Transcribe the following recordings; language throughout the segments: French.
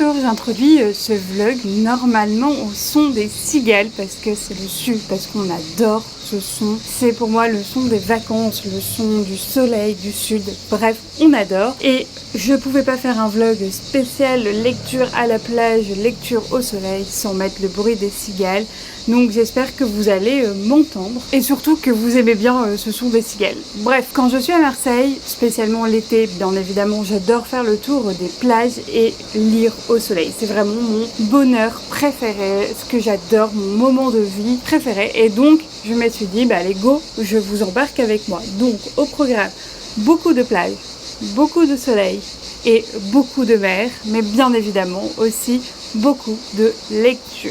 Bonjour, j'introduis ce vlog normalement au son des cigales parce que c'est le sud, parce qu'on adore ce son. C'est pour moi le son des vacances, le son du soleil, du sud. Bref, on adore. Et je pouvais pas faire un vlog spécial lecture à la plage, lecture au soleil sans mettre le bruit des cigales. Donc j'espère que vous allez m'entendre et surtout que vous aimez bien ce son des cigales. Bref, quand je suis à Marseille, spécialement l'été, bien évidemment, j'adore faire le tour des plages et lire au soleil. C'est vraiment mon bonheur préféré, ce que j'adore, mon moment de vie préféré. Et donc je me suis dit, bah allez go, je vous embarque avec moi. Donc au programme, beaucoup de plages, beaucoup de soleil et beaucoup de mer, mais bien évidemment aussi beaucoup de lecture.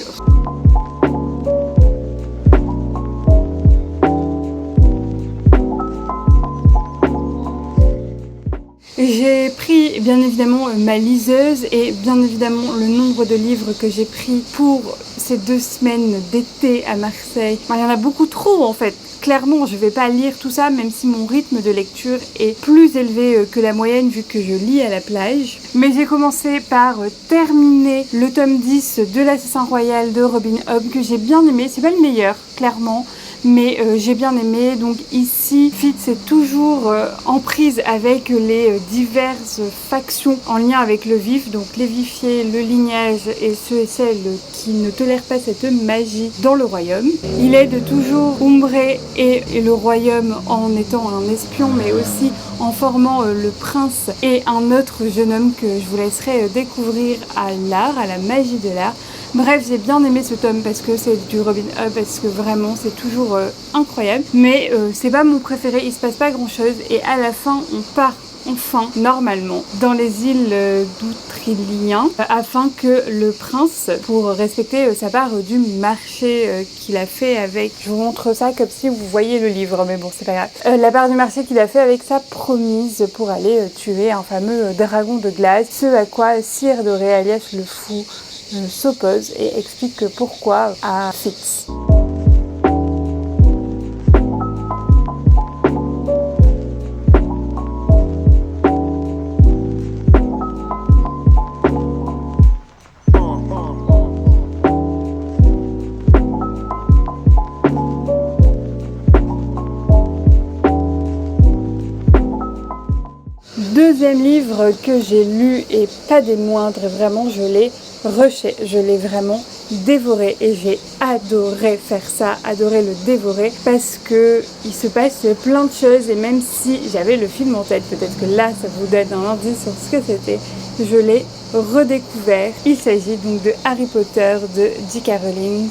J'ai pris bien évidemment ma liseuse et bien évidemment le nombre de livres que j'ai pris pour ces 2 semaines d'été à Marseille. Il y en a beaucoup trop en fait. Clairement, je ne vais pas lire tout ça, même si mon rythme de lecture est plus élevé que la moyenne vu que je lis à la plage. Mais j'ai commencé par terminer le tome 10 de l'Assassin Royal de Robin Hobb que j'ai bien aimé. C'est pas le meilleur, clairement. Mais j'ai bien aimé. Donc ici, Fitz est toujours en prise avec les diverses factions en lien avec le vif, donc les vifiers, le lignage et ceux et celles qui ne tolèrent pas cette magie dans le royaume. Il aide toujours Umbrae et le royaume en étant un espion, mais aussi en formant le prince et un autre jeune homme que je vous laisserai découvrir à l'art, à la magie de l'art. Bref, j'ai bien aimé ce tome parce que c'est du Robin Hobb, parce que vraiment c'est toujours incroyable. Mais c'est pas mon préféré, il se passe pas grand chose et à la fin on part enfin, normalement, dans les îles d'Outriliens afin que le prince, pour respecter sa part du marché qu'il a fait avec, je vous montre ça comme si vous voyez le livre, mais bon c'est pas grave, la part du marché qu'il a fait avec sa promise pour aller tuer un fameux dragon de glace, ce à quoi Sire Doré alias le fou s'oppose et explique pourquoi à Fitz. Deuxième livre que j'ai lu et pas des moindres, vraiment je l'ai rushé, je l'ai vraiment dévoré et j'ai adoré faire ça, adoré le dévorer parce que il se passe plein de choses et même si j'avais le film en tête, peut-être que là ça vous donne un indice sur ce que c'était, je l'ai redécouvert. Il s'agit donc de Harry Potter de J.K. Rowling.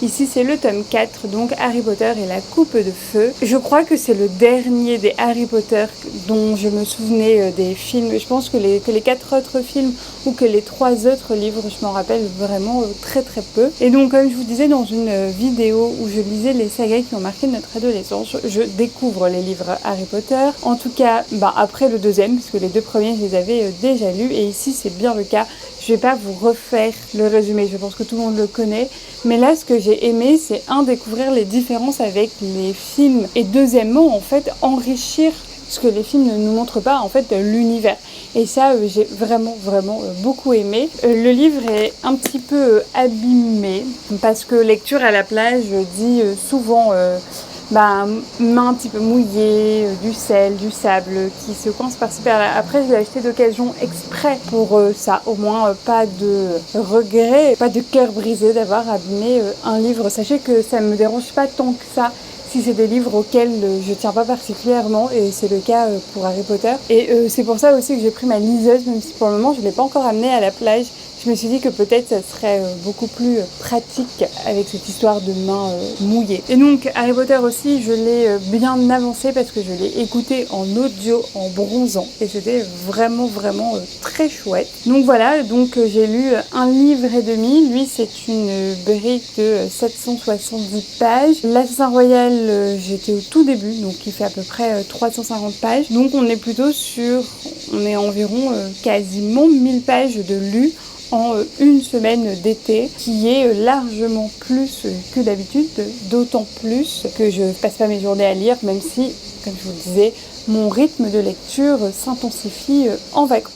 Ici c'est le tome 4, donc Harry Potter et la coupe de feu. Je crois que c'est le dernier des Harry Potter dont je me souvenais des films. Je pense que les 4 autres films ou que les 3 autres livres, je m'en rappelle vraiment très très peu. Et donc comme je vous disais dans une vidéo où je lisais les sagas qui ont marqué notre adolescence, je découvre les livres Harry Potter. En tout cas, après le deuxième, parce que les 2 premiers je les avais déjà lus et ici c'est bien le cas. Je vais pas vous refaire le résumé, je pense que tout le monde le connaît. Mais là, ce que j'ai aimé, c'est découvrir les différences avec les films. Et deuxièmement, en fait, enrichir ce que les films ne nous montrent pas, en fait, l'univers. Et ça, j'ai vraiment beaucoup aimé. Le livre est un petit peu abîmé, parce que lecture à la plage dit souvent... main un petit peu mouillée, du sel, du sable qui se coince par-ci par-là. Après, je l'ai acheté d'occasion exprès pour ça. Au moins, pas de regret, pas de cœur brisé d'avoir abîmé un livre. Sachez que ça me dérange pas tant que ça si c'est des livres auxquels je tiens pas particulièrement, et c'est le cas pour Harry Potter. Et c'est pour ça aussi que j'ai pris ma liseuse, même si pour le moment je l'ai pas encore amenée à la plage. Je me suis dit que peut-être ça serait beaucoup plus pratique avec cette histoire de main mouillée. Et donc Harry Potter aussi, je l'ai bien avancé parce que je l'ai écouté en audio en bronzant et c'était vraiment très chouette. Donc voilà, donc j'ai lu un livre et demi. Lui c'est une brique de 770 pages. L'Assassin Royal, j'étais au tout début, donc il fait à peu près 350 pages. Donc on est plutôt sur, on est environ quasiment 1000 pages de lu en une semaine d'été, qui est largement plus que d'habitude, d'autant plus que je passe pas mes journées à lire, même si, comme je vous le disais, mon rythme de lecture s'intensifie en vacances.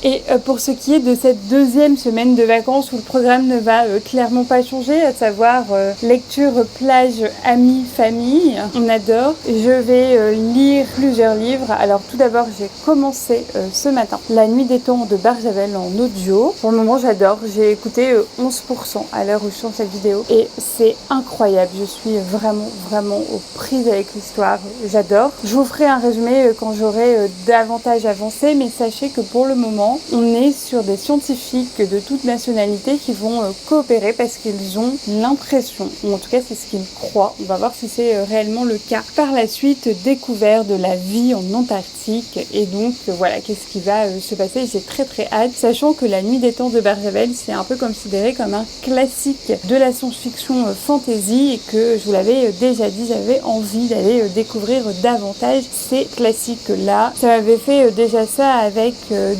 Et pour ce qui est de cette deuxième semaine de vacances où le programme ne va clairement pas changer, à savoir lecture, plage, amis, famille, on adore. Je vais lire plusieurs livres. Alors tout d'abord, j'ai commencé ce matin La Nuit des Temps de Barjavel en audio. Pour le moment, j'adore. J'ai écouté 11% à l'heure où je tourne cette vidéo et c'est incroyable. Je suis vraiment aux prises avec l'histoire. J'adore. Je vous ferai un résumé quand j'aurai davantage avancé, mais sachez que pour le moment, on est sur des scientifiques de toute nationalité qui vont coopérer parce qu'ils ont l'impression, ou en tout cas c'est ce qu'ils croient, on va voir si c'est réellement le cas, par la suite découvert de la vie en Antarctique et donc voilà, qu'est-ce qui va se passer. J'ai très hâte, sachant que La Nuit des Temps de Barjavel c'est un peu considéré comme un classique de la science-fiction fantasy et que je vous l'avais déjà dit, j'avais envie d'aller découvrir davantage ces classiques-là. Ça m'avait fait déjà ça avec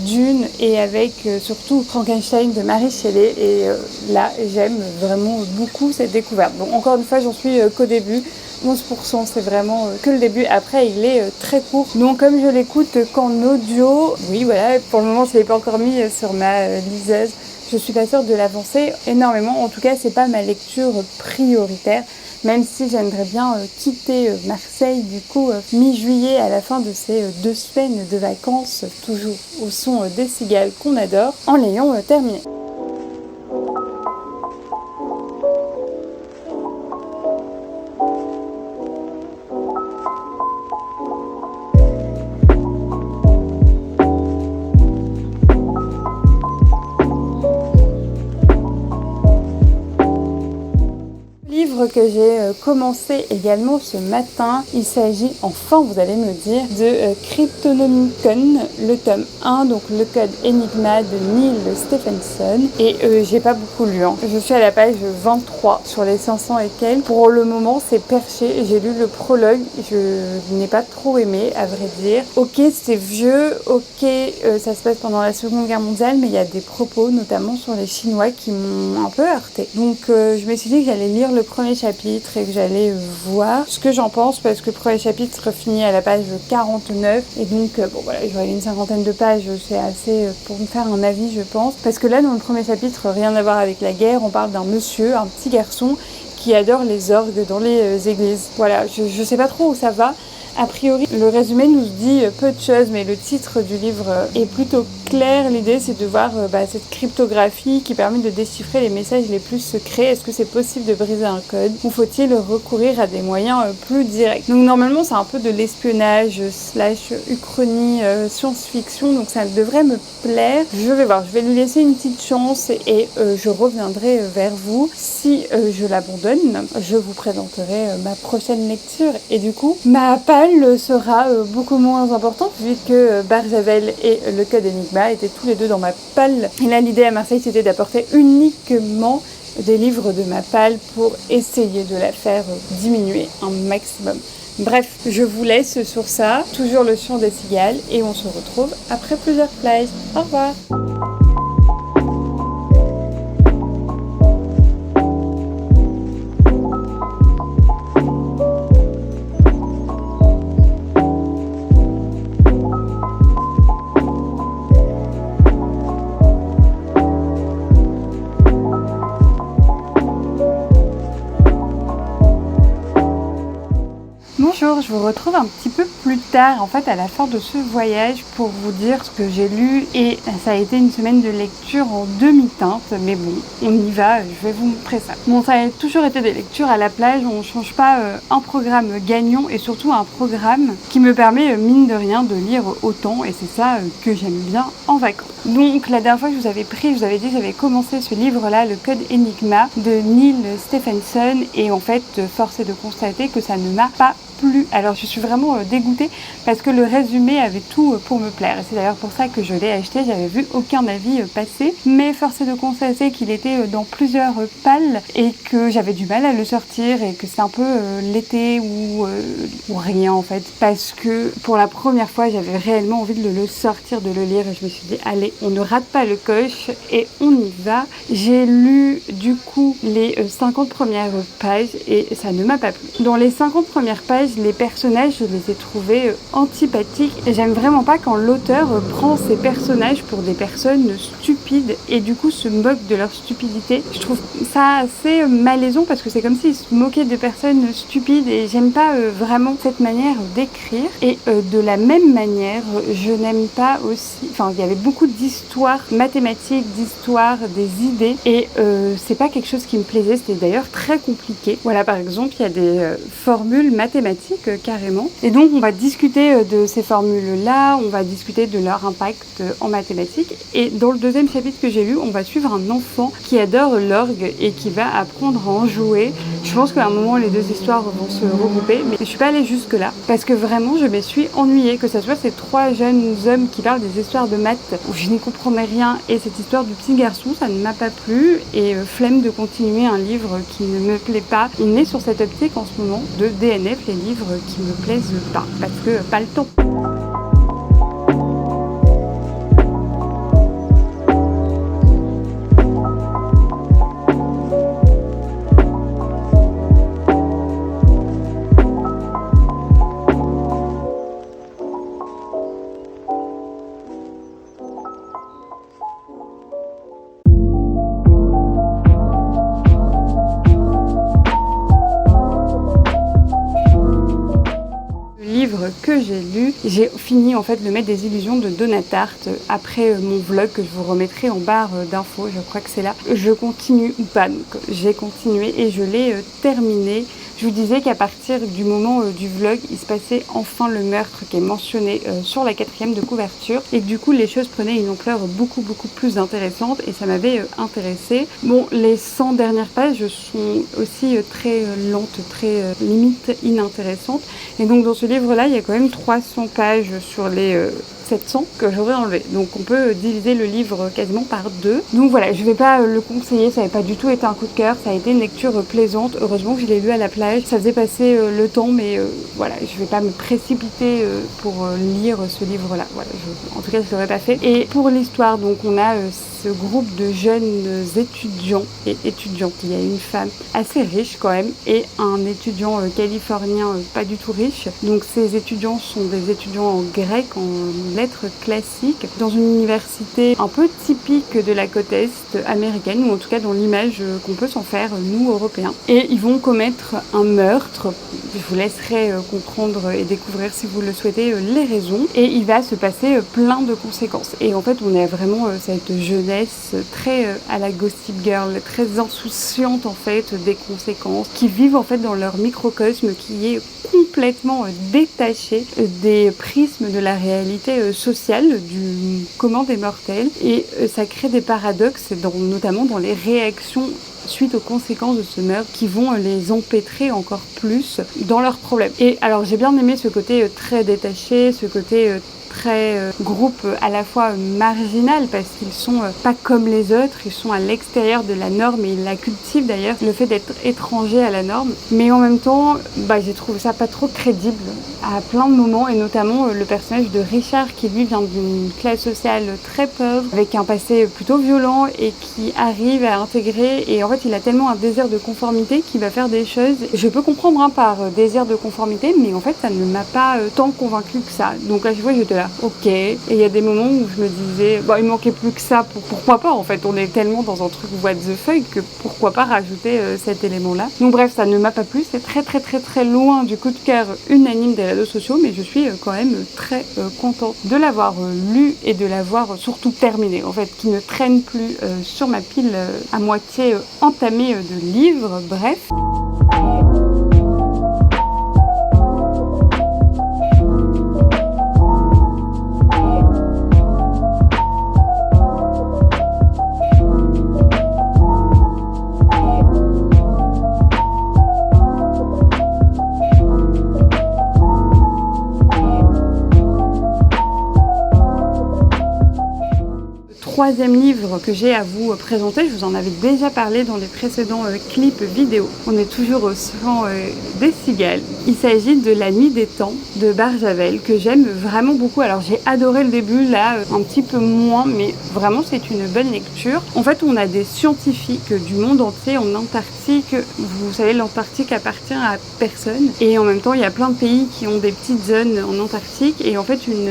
Dune et avec surtout Frankenstein de Mary Shelley et là j'aime vraiment beaucoup cette découverte. Bon, encore une fois j'en suis qu'au début. 11% c'est vraiment que le début, après il est très court, donc comme je l'écoute qu'en audio, oui voilà, pour le moment je ne l'ai pas encore mis sur ma liseuse, je suis pas sûre de l'avancer énormément, en tout cas c'est pas ma lecture prioritaire, même si j'aimerais bien quitter Marseille du coup mi-juillet à la fin de ces 2 semaines de vacances, toujours au son des cigales qu'on adore, en l'ayant terminé. Que j'ai commencé également ce matin. Il s'agit, enfin vous allez me le dire, de Cryptonomicon, le tome 1, donc le code Enigma de Neil Stephenson. Et j'ai pas beaucoup lu. Je suis à la page 23 sur les 500 et quelques. Pour le moment, c'est perché. J'ai lu le prologue. Je n'ai pas trop aimé, à vrai dire. Ok, c'est vieux. Ok, ça se passe pendant la Seconde Guerre mondiale, mais il y a des propos, notamment sur les Chinois, qui m'ont un peu heurté. Donc je me suis dit que j'allais lire le premier chapitre et que j'allais voir ce que j'en pense parce que le premier chapitre finit à la page 49 et donc bon voilà, j'aurais une 50aine de pages, c'est assez pour me faire un avis je pense, parce que là dans le premier chapitre, rien à voir avec la guerre, on parle d'un monsieur, un petit garçon qui adore les orgues dans les églises. Voilà, je sais pas trop où ça va. A priori, le résumé nous dit peu de choses, mais le titre du livre est plutôt clair. L'idée, c'est de voir cette cryptographie qui permet de déchiffrer les messages les plus secrets. Est-ce que c'est possible de briser un code ou faut-il recourir à des moyens plus directs? Donc normalement, c'est un peu de l'espionnage / uchronie science-fiction, donc ça devrait me plaire. Je vais voir, je vais lui laisser une petite chance et je reviendrai vers vous. Si je l'abandonne, je vous présenterai ma prochaine lecture et du coup, ma palle sera beaucoup moins importante vu que Barjavel et le code Enigma étaient tous les deux dans ma palle. Et là, l'idée à Marseille, c'était d'apporter uniquement des livres de ma palle pour essayer de la faire diminuer un maximum. Bref, je vous laisse sur ça, toujours le chant des cigales, et on se retrouve après plusieurs plages. Au revoir! Bonjour, je vous retrouve un petit peu plus tard, en fait à la fin de ce voyage pour vous dire ce que j'ai lu et ça a été une semaine de lecture en demi-teinte, mais bon, on y va, je vais vous montrer ça. Bon, ça a toujours été des lectures à la plage, on ne change pas un programme gagnant et surtout un programme qui me permet mine de rien de lire autant et c'est ça que j'aime bien en vacances. Donc la dernière fois que je vous avais dit que j'avais commencé ce livre-là, le code Enigma de Neil Stephenson et en fait force est de constater que ça ne m'a pas plu. Alors je suis vraiment dégoûtée parce que le résumé avait tout pour me plaire et c'est d'ailleurs pour ça que je l'ai acheté, j'avais vu aucun avis passer, mais force est de constater qu'il était dans plusieurs palles et que j'avais du mal à le sortir et que c'est un peu l'été ou rien en fait, parce que pour la première fois j'avais réellement envie de le sortir, de le lire et je me suis dit allez, on ne rate pas le coche et on y va. J'ai lu du coup les 50 premières pages et ça ne m'a pas plu. Dans les 50 premières pages, les personnages, je les ai trouvés trouvé antipathique. Et j'aime vraiment pas quand l'auteur prend ses personnages pour des personnes stupides et du coup se moque de leur stupidité. Je trouve ça assez malaisant parce que c'est comme s'il se moquait de personnes stupides et j'aime pas vraiment cette manière d'écrire. Et de la même manière, je n'aime pas aussi... Enfin, il y avait beaucoup d'histoires mathématiques, d'histoires, des idées et c'est pas quelque chose qui me plaisait. C'était d'ailleurs très compliqué. Voilà, par exemple, il y a des formules mathématiques carrément. Et donc, on va discuter de ces formules-là, on va discuter de leur impact en mathématiques. Et dans le deuxième chapitre que j'ai lu, on va suivre un enfant qui adore l'orgue et qui va apprendre à en jouer. Je pense qu'à un moment, les deux histoires vont se regrouper, mais je suis pas allée jusque-là parce que vraiment, je me suis ennuyée. Que ce soit ces trois jeunes hommes qui parlent des histoires de maths où je n'y comprenais rien et cette histoire du petit garçon, ça ne m'a pas plu et flemme de continuer un livre qui ne me plaît pas. Il est sur cette optique en ce moment de DNF, les livres qui me plaisent pas parce que pas le temps. Que j'ai lu, j'ai fini en fait Le Maître des Illusions de Donna Tartt après mon vlog que je vous remettrai en barre d'infos, je crois que c'est là. Je continue ou pas, donc j'ai continué et je l'ai terminé. Je vous disais qu'à partir du moment du vlog, il se passait enfin le meurtre qui est mentionné sur la 4e de couverture et que du coup les choses prenaient une ampleur beaucoup plus intéressante et ça m'avait intéressée. Bon, les 100 dernières pages sont aussi très lentes, très limite inintéressantes et donc dans ce livre-là, il y a quand même 300 pages sur les 700 que j'aurais enlevé. Donc on peut diviser le livre quasiment par 2. Donc voilà, je vais pas le conseiller, ça n'avait pas du tout été un coup de cœur, ça a été une lecture plaisante. Heureusement que je l'ai lu à la plage, ça faisait passer le temps, mais voilà, je vais pas me précipiter pour lire ce livre-là. Voilà, en tout cas, je l'aurais pas fait. Et pour l'histoire, donc on a ce groupe de jeunes étudiants et étudiantes. Il y a une femme assez riche quand même et un étudiant californien pas du tout riche. Donc ces étudiants sont des étudiants en grec, en lettres classiques, dans une université un peu typique de la côte est américaine, ou en tout cas dans l'image qu'on peut s'en faire, nous, Européens. Et ils vont commettre un meurtre. Je vous laisserai comprendre et découvrir, si vous le souhaitez, les raisons. Et il va se passer plein de conséquences. Et en fait, on a vraiment cette jeunesse très à la Gossip Girl, très insouciante en fait des conséquences, qui vivent en fait dans leur microcosme qui est complètement détaché des prismes de la réalité sociale du commun des mortels. Et ça crée des paradoxes, notamment dans les réactions suite aux conséquences de ce meurtre qui vont les empêtrer encore plus dans leurs problèmes. Et alors j'ai bien aimé ce côté très détaché, ce côté très groupe à la fois marginal parce qu'ils sont pas comme les autres, ils sont à l'extérieur de la norme et ils la cultivent d'ailleurs, le fait d'être étranger à la norme. Mais en même temps, j'ai trouvé ça pas trop crédible à plein de moments et notamment le personnage de Richard qui lui vient d'une classe sociale très pauvre avec un passé plutôt violent et qui arrive à intégrer et en fait il a tellement un désir de conformité qu'il va faire des choses. Je peux comprendre par désir de conformité mais en fait ça ne m'a pas tant convaincu que ça. Donc à chaque fois j'étais là, ok. Et il y a des moments où je me disais, il manquait plus que ça, pourquoi pas en fait, on est tellement dans un truc what the fuck que pourquoi pas rajouter cet élément-là. Donc bref, ça ne m'a pas plu, c'est très loin du coup de cœur unanime des réseaux sociaux, mais je suis quand même très contente de l'avoir lu et de l'avoir surtout terminé, en fait, qui ne traîne plus sur ma pile à moitié entamée de livres, bref. troisième livre que j'ai à vous présenter. Je vous en avais déjà parlé dans les précédents clips vidéo. On est toujours au chant des cigales. Il s'agit de La Nuit des Temps de Barjavel, que j'aime vraiment beaucoup. Alors j'ai adoré le début, là un petit peu moins, mais vraiment c'est une bonne lecture. En fait, on a des scientifiques du monde entier en Antarctique. Vous savez, l'Antarctique appartient à personne. Et en même temps, il y a plein de pays qui ont des petites zones en Antarctique. Et en fait, une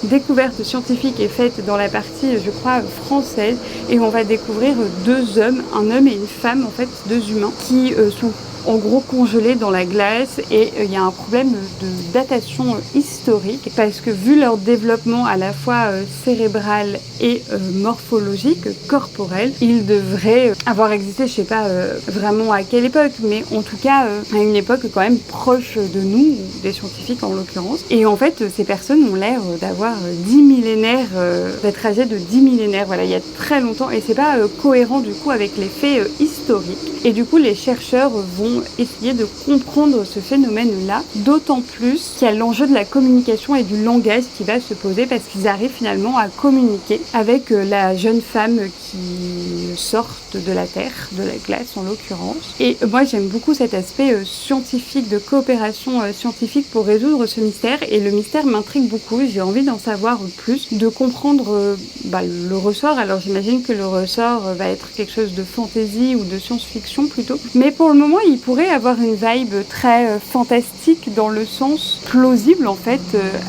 découverte scientifique est faite dans la partie, je crois, française. Et on va découvrir deux hommes, un homme et une femme, en fait, deux humains, qui sont en gros congelés dans la glace, et il y a un problème de datation historique parce que vu leur développement à la fois cérébral et morphologique, corporel, ils devraient avoir existé, je sais pas vraiment à quelle époque, mais en tout cas à une époque quand même proche de nous, des scientifiques en l'occurrence. Et en fait, ces personnes ont l'air d'avoir 10 millénaires, d'être âgées de 10 millénaires, voilà, il y a très longtemps, et c'est pas cohérent du coup avec les faits historiques. Et du coup, les chercheurs vont essayer de comprendre ce phénomène-là, d'autant plus qu'il y a l'enjeu de la communication et du langage qui va se poser, parce qu'ils arrivent finalement à communiquer avec la jeune femme qui sort de la Terre, de la glace en l'occurrence. Et moi, j'aime beaucoup cet aspect scientifique, de coopération scientifique pour résoudre ce mystère, et le mystère m'intrigue beaucoup, j'ai envie d'en savoir plus, de comprendre le ressort. Alors j'imagine que le ressort va être quelque chose de fantasy ou de science-fiction plutôt, mais pour le moment, il pourrait avoir une vibe très fantastique dans le sens plausible en fait,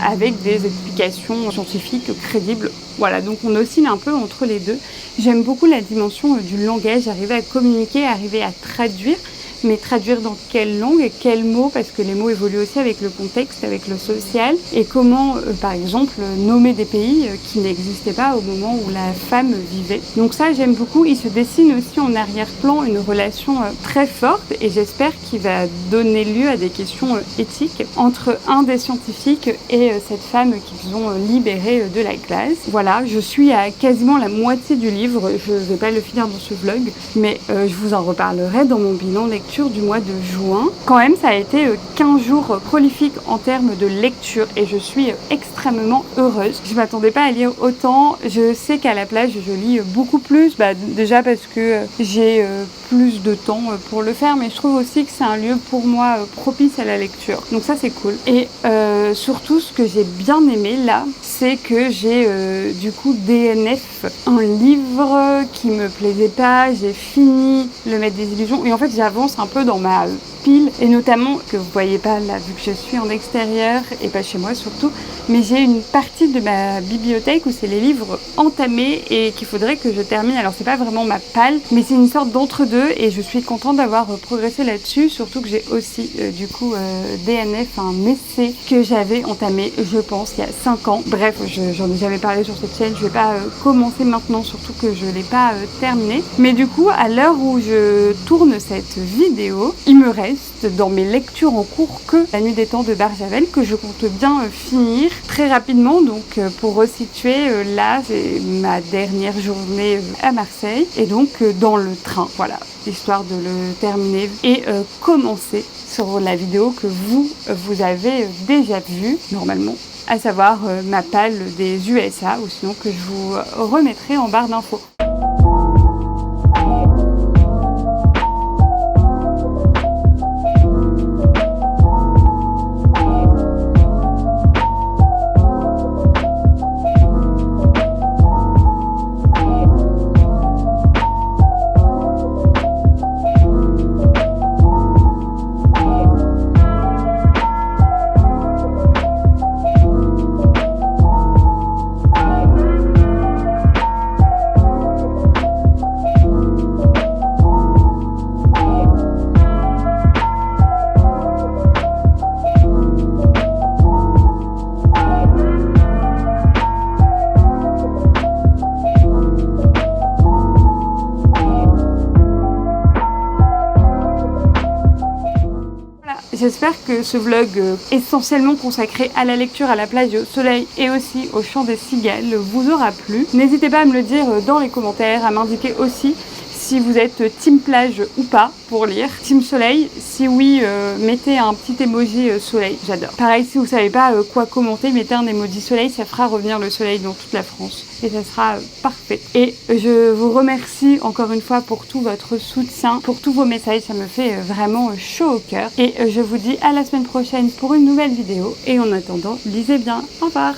avec des explications scientifiques crédibles. Voilà, donc on oscille un peu entre les deux. J'aime beaucoup la dimension du langage, arriver à communiquer, arriver à traduire. Mais traduire dans quelle langue et quels mots, parce que les mots évoluent aussi avec le contexte, avec le social, et comment, par exemple, nommer des pays qui n'existaient pas au moment où la femme vivait. Donc ça, j'aime beaucoup. Il se dessine aussi en arrière-plan une relation très forte, et j'espère qu'il va donner lieu à des questions éthiques entre un des scientifiques et cette femme qu'ils ont libérée de la glace. Voilà, je suis à quasiment la moitié du livre. Je ne vais pas le finir dans ce vlog, mais je vous en reparlerai dans mon bilan lecture du mois de juin. Quand même, ça a été 15 jours prolifiques en termes de lecture, et je suis extrêmement heureuse. Je m'attendais pas à lire autant. Je sais qu'à la plage, je lis beaucoup plus, déjà parce que j'ai plus de temps pour le faire, mais je trouve aussi que c'est un lieu pour moi propice à la lecture. Donc ça, c'est cool. Et surtout, ce que j'ai bien aimé là, c'est que j'ai du coup DNF, un livre qui me plaisait pas. J'ai fini Le Maître des Illusions, et en fait, j'avance un peu dans ma pile, et notamment, que vous voyez pas là vu que je suis en extérieur et pas chez moi surtout, mais j'ai une partie de ma bibliothèque où c'est les livres entamés et qu'il faudrait que je termine. Alors c'est pas vraiment ma palle, mais c'est une sorte d'entre-deux, et je suis contente d'avoir progressé là-dessus, surtout que j'ai aussi du coup DNF, un essai que j'avais entamé, je pense, il y a 5 ans. Bref, j'en ai jamais parlé sur cette chaîne, je vais pas commencer maintenant, surtout que je l'ai pas terminé. Mais du coup, à l'heure où je tourne cette vidéo, il me reste dans mes lectures en cours que La Nuit des Temps de Barjavel, que je compte bien finir très rapidement. Donc pour resituer, là c'est ma dernière journée à Marseille, et donc dans le train, voilà, histoire de le terminer et commencer sur la vidéo que vous avez déjà vue normalement, à savoir ma palle des USA, ou sinon que je vous remettrai en barre d'infos. J'espère que ce vlog essentiellement consacré à la lecture, à la plage et au soleil, et aussi au chant des cigales vous aura plu. N'hésitez pas à me le dire dans les commentaires, à m'indiquer aussi si vous êtes team plage ou pas pour lire. Team soleil, si oui, mettez un petit emoji soleil, j'adore. Pareil, si vous savez pas quoi commenter, mettez un emoji soleil, ça fera revenir le soleil dans toute la France et ça sera parfait. Et je vous remercie encore une fois pour tout votre soutien, pour tous vos messages, ça me fait vraiment chaud au cœur. Et je vous dis à la semaine prochaine pour une nouvelle vidéo et en attendant, lisez bien. Au revoir.